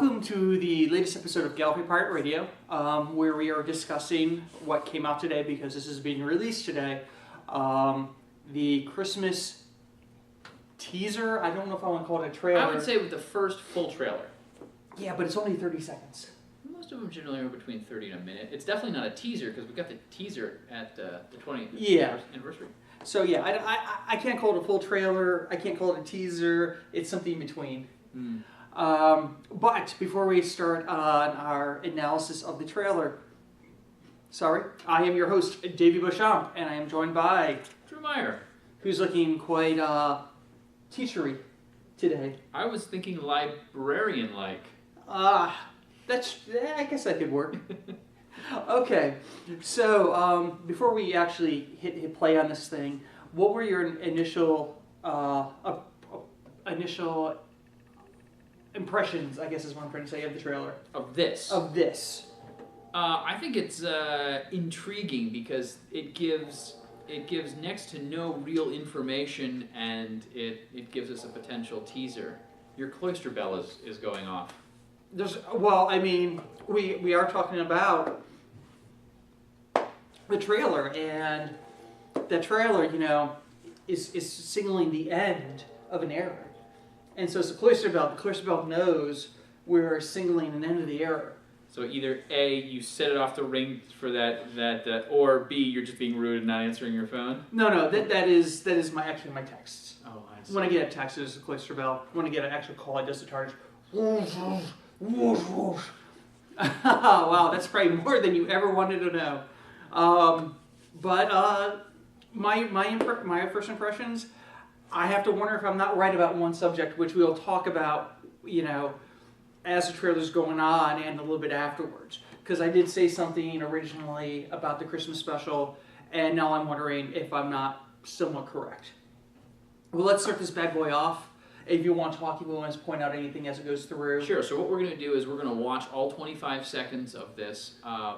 Welcome to the latest episode of Galloping Pirate Radio, where we are discussing what came out today, because this is being released today. The Christmas teaser, I don't know if I want to call it a trailer. I would say with the first full trailer. Yeah, but it's only 30 seconds. Most of them generally are between 30 and a minute. It's definitely not a teaser, because we got the teaser at the 20th anniversary. So yeah, I can't call it a full trailer, I can't call it a teaser, it's something in between. But before we start on our analysis of the trailer, I am your host, Davey Beauchamp, and I am joined by Drew Meyer, who's looking quite teachery today. I was thinking librarian-like. I guess that could work. Okay, so before we actually hit play on this thing, what were your initial impressions, I guess is what I'm trying to say, of the trailer? Of this? Of this. I think it's intriguing because it gives next to no real information, and it gives us a potential teaser. Your cloister bell is going off. We are talking about the trailer, and the trailer, is signaling the end of an era. And so it's the cloister bell. The cloister bell knows we're signaling an end of the era. So either A, you set it off the ring for that, or B, you're just being rude and not answering your phone. No, that is my texts. Oh, I see. When I get a text, it's the cloister bell. When I get an actual call, I just charge. Wow, that's probably more than you ever wanted to know. My first impressions, I have to wonder if I'm not right about one subject, which we'll talk about, as the trailer's going on and a little bit afterwards. Because I did say something originally about the Christmas special, and now I'm wondering if I'm not somewhat correct. Well, let's start this bad boy off. If you want to talk, you want to point out anything as it goes through. Sure, so what we're going to do is we're going to watch all 25 seconds of this,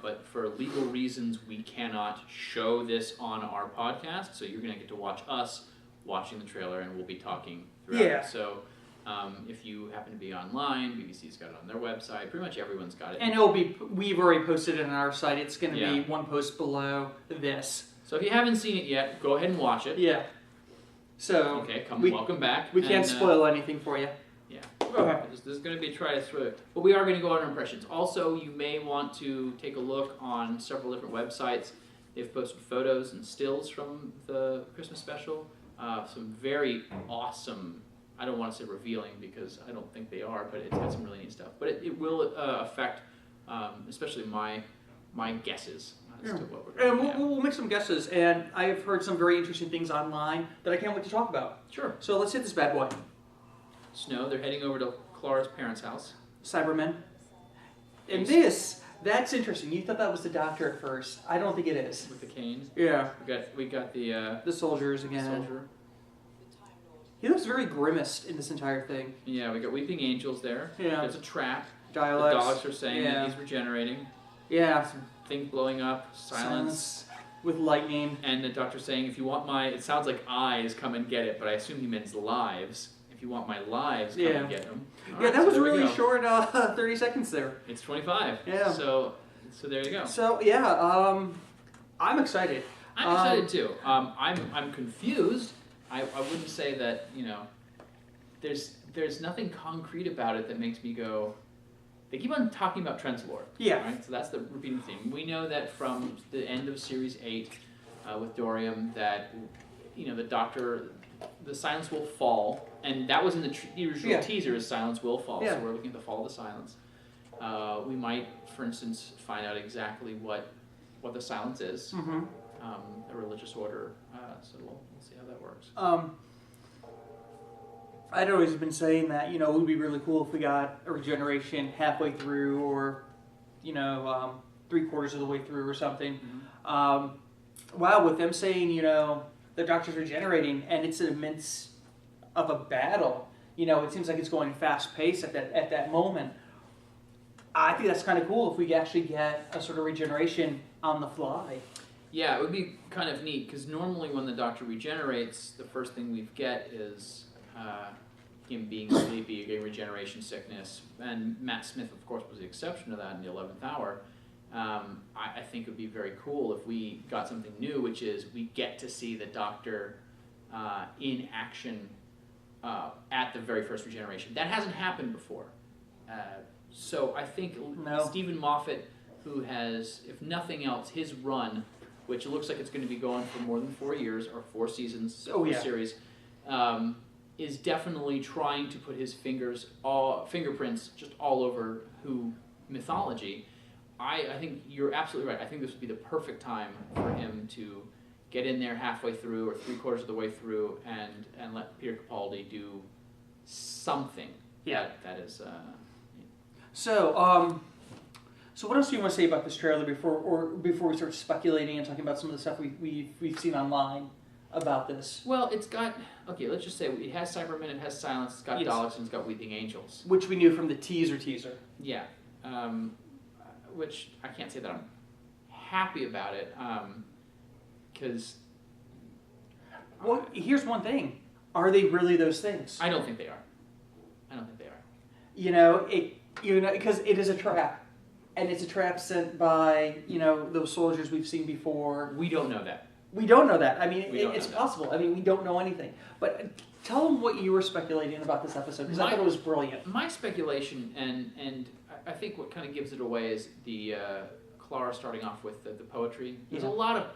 but for legal reasons, we cannot show this on our podcast, so you're going to get to watch us watching the trailer, and we'll be talking throughout it. So if you happen to be online, BBC's got it on their website, pretty much everyone's got it. And we've already posted it on our site. It's going to be one post below this. So if you haven't seen it yet, go ahead and watch it. Yeah. So okay, welcome back. We can't spoil anything for you. Yeah. Okay. This is going to be a try through it. But we are going to go on impressions. Also, you may want to take a look on several different websites. They've posted photos and stills from the Christmas special. Some very awesome, I don't want to say revealing because I don't think they are, but it's got some really neat stuff. But it will affect, especially my guesses as to what we're going to do. We'll make some guesses, and I have heard some very interesting things online that I can't wait to talk about. Sure. So let's hit this bad boy. Snow, they're heading over to Clara's parents' house. Cybermen. And that's interesting. You thought that was the doctor at first. I don't think it is. With the cane? Yeah. We got the soldiers again. Soldier. He looks very grimaced in this entire thing. Yeah, we got weeping angels there. Yeah. It's a trap. Dialects. The Daleks are saying that he's regenerating. Yeah. Some thing blowing up. Silence. With lightning. And the doctor saying, if you want it sounds like eyes, come and get it, but I assume he means lives. If you want my lives, come and get them. That was really short, 30 seconds there. It's 25. Yeah. So there you go. So, yeah, I'm excited. I'm excited too. I'm confused. I wouldn't say that, there's nothing concrete about it that makes me go, they keep on talking about Trenzalore. Yeah. Right? So that's the repeating theme. We know that from the end of Series 8 with Dorium that, the Doctor, the silence will fall. And that was in the original teaser, is silence will fall. Yeah. So we're looking at the fall of the silence. We might, for instance, find out exactly what the silence is. Mm-hmm. A religious order. So we'll see how that works. I'd always been saying that, it would be really cool if we got a regeneration halfway through or, 3/4 of the way through or something. Mm-hmm. With them saying, the Doctor's regenerating and it's in the midst of a battle, it seems like it's going fast paced at that moment. I think that's kind of cool if we actually get a sort of regeneration on the fly. Yeah, it would be kind of neat, because normally when the Doctor regenerates, the first thing we get is him being sleepy, getting regeneration sickness, and Matt Smith, of course, was the exception to that in the 11th hour. I think it would be very cool if we got something new, which is we get to see the Doctor in action at the very first regeneration. That hasn't happened before. So I think Stephen Moffat, who has, if nothing else, his run, which looks like it's going to be going for more than 4 years or 4 seasons, series, is definitely trying to put his fingerprints just all over Who mythology. I think you're absolutely right. I think this would be the perfect time for him to get in there halfway through or 3/4 of the way through and let Peter Capaldi do something. Yeah. That is. So what else do you want to say about this trailer before we start speculating and talking about some of the stuff we've seen online about this? Well, it's got, okay, let's just say it has Cybermen, it has Silence, it's got Daleks, and it's got Weeping Angels. Which we knew from the teaser. Yeah. Which I can't say that I'm happy about it, because... well, here's one thing. Are they really those things? I don't think they are. Because it is a trap. And it's a trap sent by, those soldiers we've seen before. We don't know that. We don't know that. I mean, it's possible. I mean, we don't know anything. But tell them what you were speculating about this episode, because I thought it was brilliant. My speculation, and I think what kind of gives it away is the Clara starting off with the poetry. There's a lot of...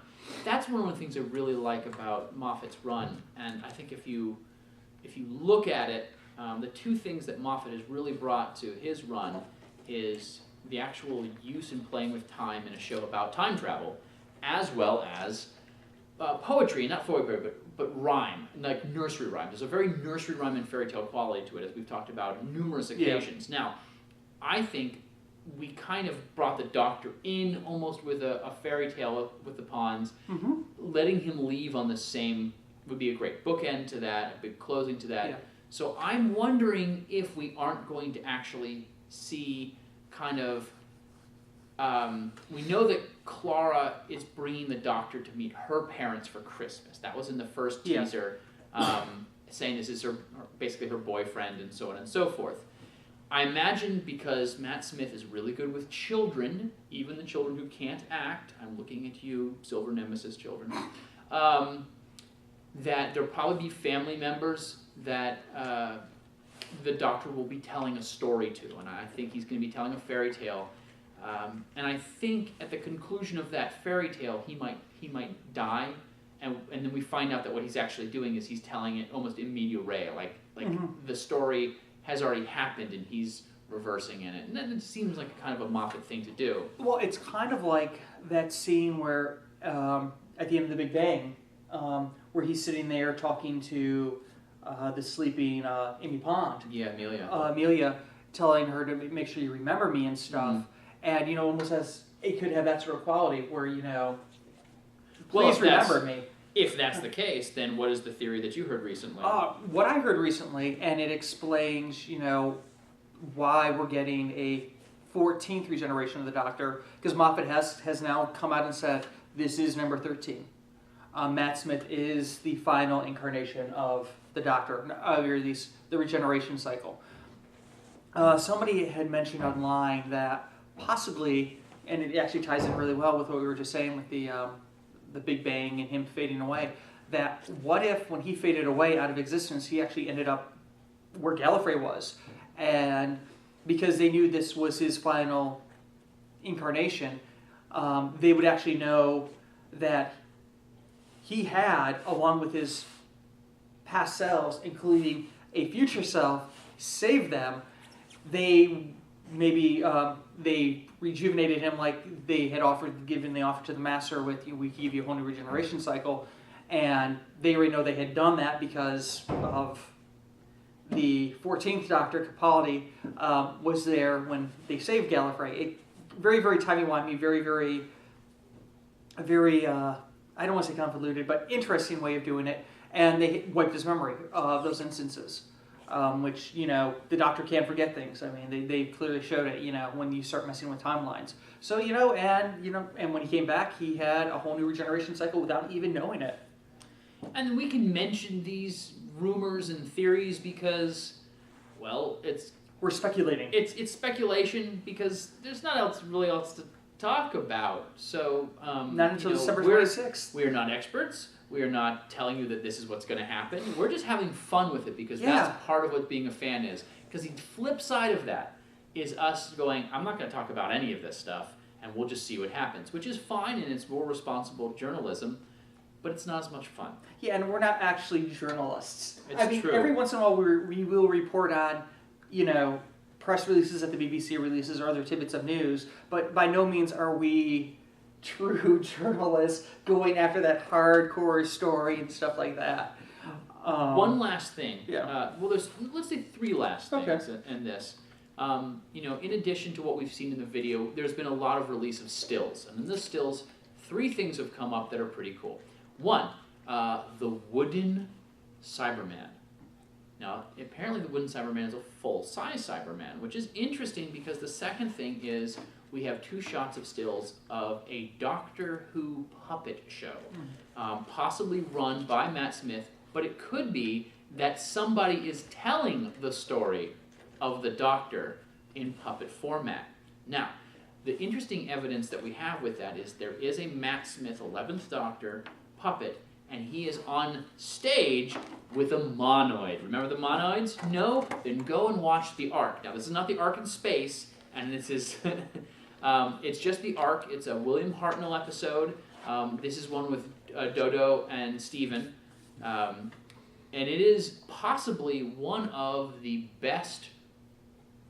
That's one of the things I really like about Moffat's run. And I think if you look at it, the two things that Moffat has really brought to his run is the actual use and playing with time in a show about time travel, as well as poetry, not poetry, but rhyme, like nursery rhyme. There's a very nursery rhyme and fairy tale quality to it, as we've talked about on numerous occasions. Yeah. Now, I think we kind of brought the Doctor in almost with a fairy tale with the pawns. Mm-hmm. Letting him leave on the same would be a great bookend to that, a big closing to that. Yeah. So I'm wondering if we aren't going to actually see kind of... we know that Clara is bringing the Doctor to meet her parents for Christmas. That was in the first teaser, saying this is basically her boyfriend and so on and so forth. I imagine because Matt Smith is really good with children, even the children who can't act, I'm looking at you, Silver Nemesis children, that there'll probably be family members that the Doctor will be telling a story to, and I think he's going to be telling a fairy tale. And I think at the conclusion of that fairy tale, he might die, and then we find out that what he's actually doing is he's telling it almost in media res, like mm-hmm. the story has already happened and he's reversing in it. And then it seems like a kind of a Moffat thing to do. Well, it's kind of like that scene where, at the end of The Big Bang, where he's sitting there talking to the sleeping Amy Pond. Yeah, Amelia. Amelia, telling her to make sure you remember me and stuff. Mm-hmm. And, almost as it could have that sort of quality where, please remember me. If that's the case, then what is the theory that you heard recently? What I heard recently, and it explains, why we're getting a 14th regeneration of the Doctor, because Moffat has now come out and said, this is number 13. Matt Smith is the final incarnation of the Doctor, the regeneration cycle. Somebody had mentioned online that possibly, and it actually ties in really well with what we were just saying with the Big Bang and him fading away, that what if when he faded away out of existence, he actually ended up where Gallifrey was, and because they knew this was his final incarnation, they would actually know that he had, along with his past selves, including a future self, saved them. They maybe they rejuvenated him like they had given the offer to the Master with, we give you a whole new regeneration cycle, and they already know they had done that because of the 14th Doctor, Capaldi, was there when they saved Gallifrey. Very, very timey-wimey, very, very, very, I don't want to say convoluted, but interesting way of doing it, and they wiped his memory of those instances. Which, the Doctor can't forget things. I mean, they clearly showed it, when you start messing with timelines. So, and when he came back, he had a whole new regeneration cycle without even knowing it. And we can mention these rumors and theories because Well, We're speculating. it's speculation because there's not really else to talk about. So Not until December 26th. We are not experts. We are not telling you that this is what's going to happen. We're just having fun with it because that's part of what being a fan is. Because the flip side of that is us going, I'm not going to talk about any of this stuff, and we'll just see what happens, which is fine, and it's more responsible journalism, but it's not as much fun. Yeah, and we're not actually journalists. It's true. Every once in a while we will report on, press releases that the BBC releases or other tidbits of news, but by no means are we true journalists going after that hardcore story and stuff like that. One last thing. Yeah. Let's say three last things in this. In addition to what we've seen in the video, there's been a lot of release of stills. And in the stills, three things have come up that are pretty cool. One, the wooden Cyberman. Now, apparently the wooden Cyberman is a full-size Cyberman, which is interesting because the second thing is we have two shots of stills of a Doctor Who puppet show, possibly run by Matt Smith, but it could be that somebody is telling the story of the Doctor in puppet format. Now, the interesting evidence that we have with that is there is a Matt Smith 11th Doctor puppet, and he is on stage with a monoid. Remember the monoids? No? Then go and watch the Ark. Now, this is not the Ark in space, and this is... it's just the Ark. It's a William Hartnell episode. This is one with Dodo and Steven. And it is possibly one of the best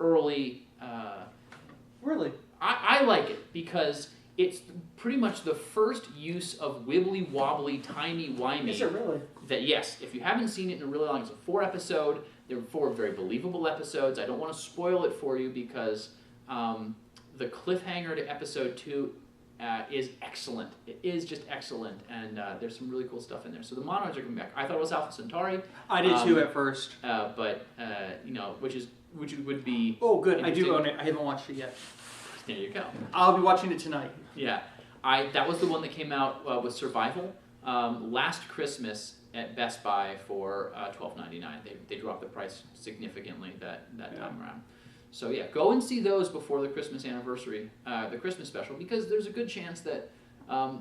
early... Really? I like it because it's pretty much the first use of wibbly-wobbly, timey-wimey. Is it really? That, yes, if you haven't seen it in a really long... It's a 4-episode. There are 4 very believable episodes. I don't want to spoil it for you because the cliffhanger to episode 2 is excellent. It is just excellent, and there's some really cool stuff in there. So the monoids are coming back. I thought it was Alpha Centauri. I did too at first. But which would be... Oh, good. I do own it. I haven't watched it yet. There you go. I'll be watching it tonight. Yeah. That was the one that came out with Survival last Christmas at Best Buy for $12.99. They dropped the price significantly that time around. So yeah, go and see those before the Christmas anniversary, the Christmas special, because there's a good chance that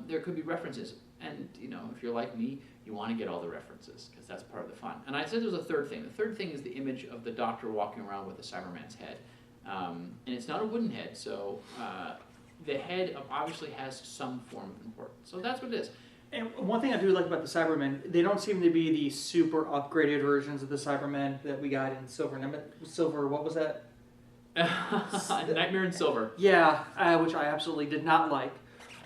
there could be references. And if you're like me, you want to get all the references because that's part of the fun. And I said there's a third thing. The third thing is the image of the Doctor walking around with the Cyberman's head. And it's not a wooden head, so the head obviously has some form of importance. So that's what it is. And one thing I do like about the Cybermen, they don't seem to be the super upgraded versions of the Cybermen that we got in Silver, what was that? Nightmare in Silver. Yeah, which I absolutely did not like.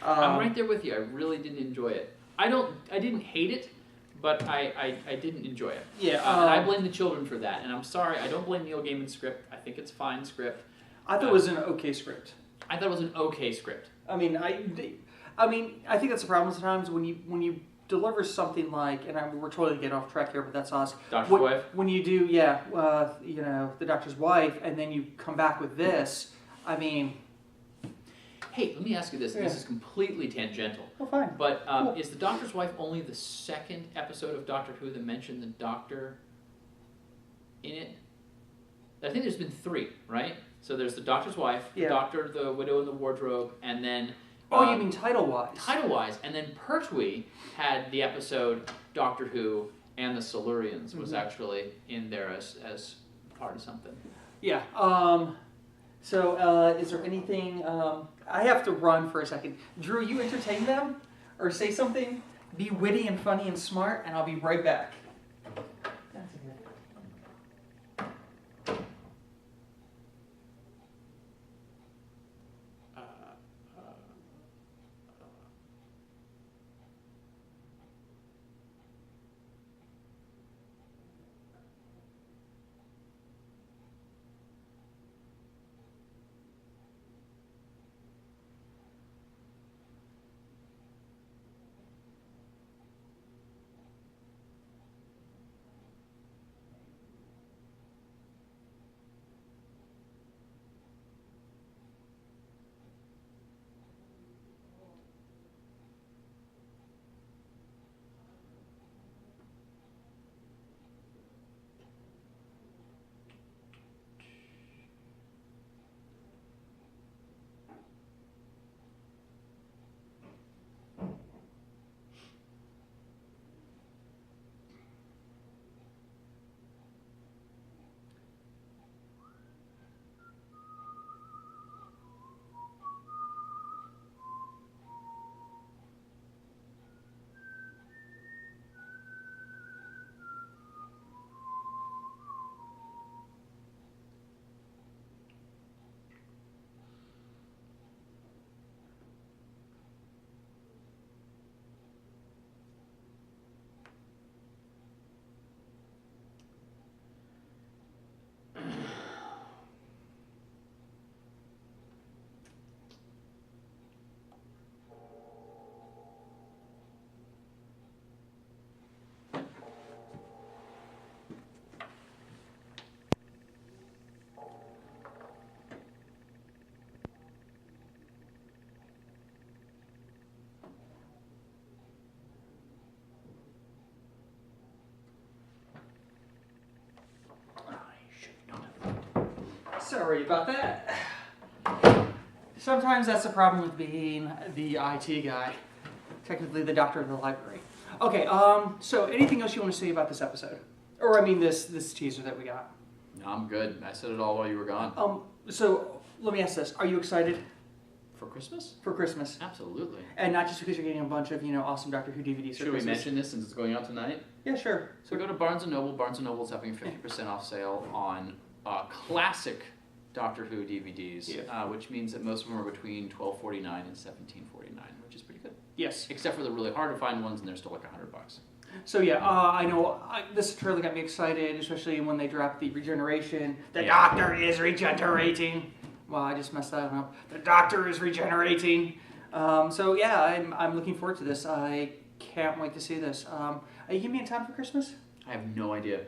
I'm right there with you. I really didn't enjoy it. I didn't hate it, but I didn't enjoy it. Yeah. And I blame the children for that. And I'm sorry, I don't blame Neil Gaiman's script. I think it's fine script. I thought it was an okay script. I thought it was an okay script. I mean, I think that's the problem sometimes when you deliver something like, and we're totally getting off track here, but that's us. Doctor's Wife. When you do, the Doctor's Wife, and then you come back with this. I mean. Hey, let me ask you this. Yeah. This is completely tangential. Oh, fine. But is the Doctor's Wife only the second episode of Doctor Who that mentioned the Doctor in it? I think there's been 3, right? So there's the Doctor's Wife, the Doctor, the Widow in the Wardrobe, and then... Oh, you mean title-wise? Title-wise. And then Pertwee had the episode Doctor Who and the Silurians was actually in there as part of something. Yeah. So is there anything... I have to run for a second. Drew, you entertain them? Or say something? Be witty and funny and smart, and I'll be right back. That's a good. Sorry about that. Sometimes that's the problem with being the IT guy. Technically the doctor of the library. Okay, so anything else you want to say about this episode? Or, I mean, this teaser that we got? No, I'm good. I said it all while you were gone. So, let me ask this. Are you excited? For Christmas? For Christmas. Absolutely. And not just because you're getting a bunch of, awesome Doctor Who DVDs for Should we Christmas. mention this since it's going out tonight? Yeah, sure. So go to Barnes & Noble. Barnes & Noble's having a 50% off sale on classic Doctor Who DVDs, which means that most of them are between $12.49 and $17.49, which is pretty good. Yes. Except for the really hard to find ones, and they're still like $100. So yeah, I know this trailer got me excited, especially when they dropped the regeneration. The Doctor is regenerating. Well, I just messed that up. The Doctor is regenerating. So yeah, I'm looking forward to this. I can't wait to see this. Are you giving me in time for Christmas? I have no idea.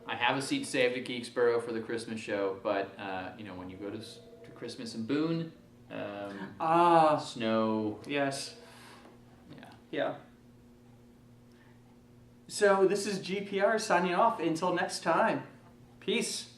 I have a seat saved at Geeksboro for the Christmas show, but when you go to Christmas in Boone, snow. Yes. Yeah. Yeah. So this is GPR signing off. Until next time. Peace.